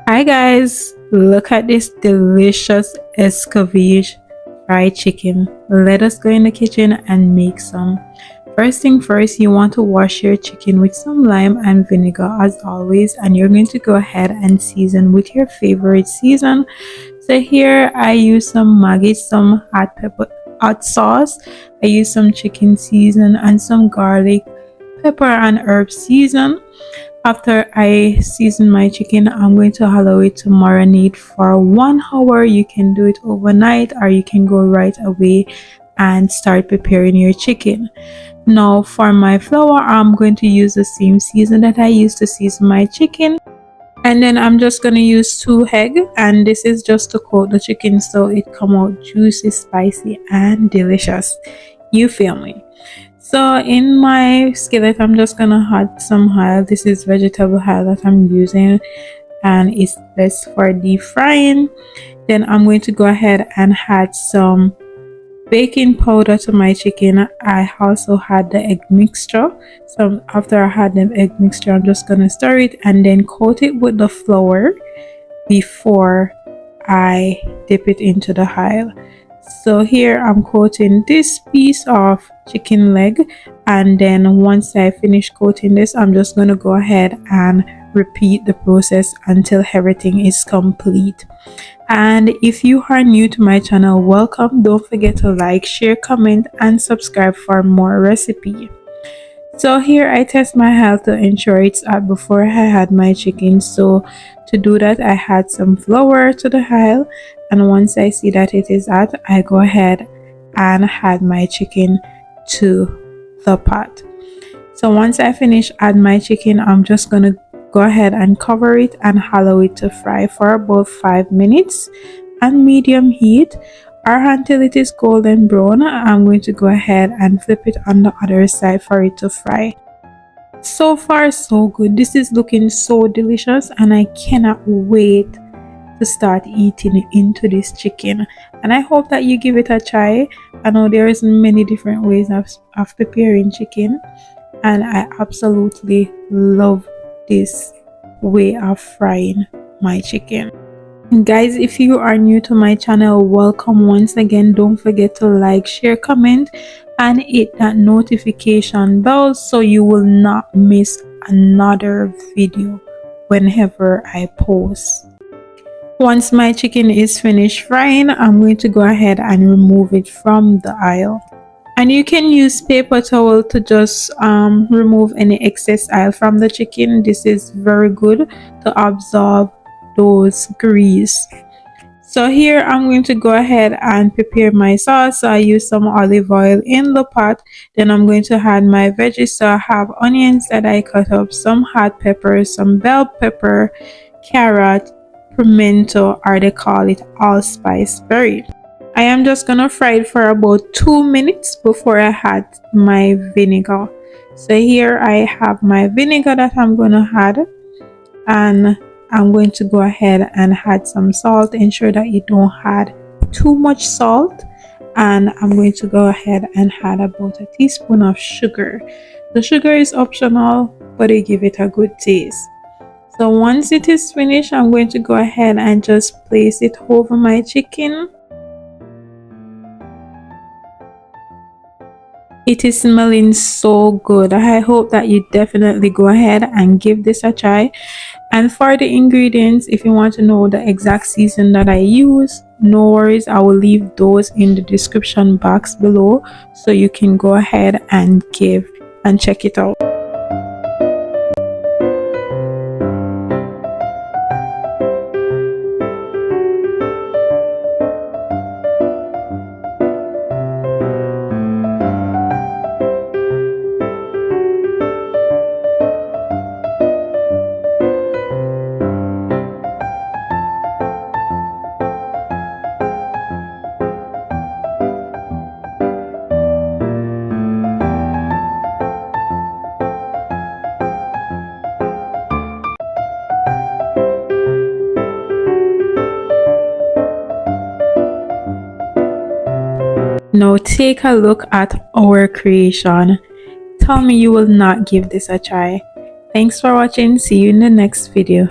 Hi guys, look at this delicious Escovitch fried chicken. Let us go in the kitchen and make some. First thing first, you want to wash your chicken with some lime and vinegar as always, and you're going to go ahead and season with your favorite season. So here I use some Maggi, some hot sauce. I use some chicken season and some garlic, pepper and herb season. After I season my chicken, I'm going to allow it to marinate for 1 hour. You can do it overnight or you can go right away and start preparing your chicken. Now for my flour, I'm going to use the same season that I used to season my chicken. And then I'm just going to use 2 eggs, and this is just to coat the chicken so it come out juicy, spicy and delicious. You feel me? So in my skillet, I'm just gonna add some oil. This is vegetable oil that I'm using, and it's best for deep frying. Then I'm going to go ahead and add some baking powder to my chicken. I also had the egg mixture. So after I had the egg mixture, I'm just gonna stir it and then coat it with the flour before I dip it into the oil. So here I'm coating this piece of chicken leg, and then once I finish coating this, I'm just going to go ahead and repeat the process until everything is complete. And if you are new to my channel, welcome. Don't forget to like, share, comment and subscribe for more recipe. So here I test my oil to ensure it's hot before I had my chicken. So to do that, I add some flour to the oil, and once I see that it is hot, I go ahead and add my chicken to the pot. So once I finish add my chicken, I'm just gonna go ahead and cover it and allow it to fry for about 5 minutes on medium heat, or until it is golden brown. I'm going to go ahead and flip it on the other side for it to fry. So far so good. This is looking so delicious and I cannot wait to start eating into this chicken, and I hope that you give it a try. I know there is many different ways of preparing chicken, and I absolutely love this way of frying my chicken. Guys, if you are new to my channel, welcome once again. Don't forget to like, share, comment and hit that notification bell so you will not miss another video whenever I post. Once my chicken is finished frying, I'm going to go ahead and remove it from the oil. And you can use paper towel to just remove any excess oil from the chicken. This is very good to absorb those grease. So here I'm going to go ahead and prepare my sauce. So I use some olive oil in the pot. Then I'm going to add my veggies. So I have onions that I cut up, some hot pepper, some bell pepper, carrot, pimento, or they call it allspice berry. I am just gonna fry it for about 2 minutes before I add my vinegar. So here I have my vinegar that I'm gonna add, and I'm going to go ahead and add some salt. Ensure that you don't add too much salt, and I'm going to go ahead and add about a teaspoon of sugar. The sugar is optional, but it gives it a good taste. So once it is finished, I'm going to go ahead and just place it over my chicken. It is smelling so good. I hope that you definitely go ahead and give this a try. And for the ingredients, if you want to know the exact season that I use, no worries, I will leave those in the description box below so you can go ahead and check it out. Now take a look at our creation. Tell me you will not give this a try. Thanks for watching. See you in the next video.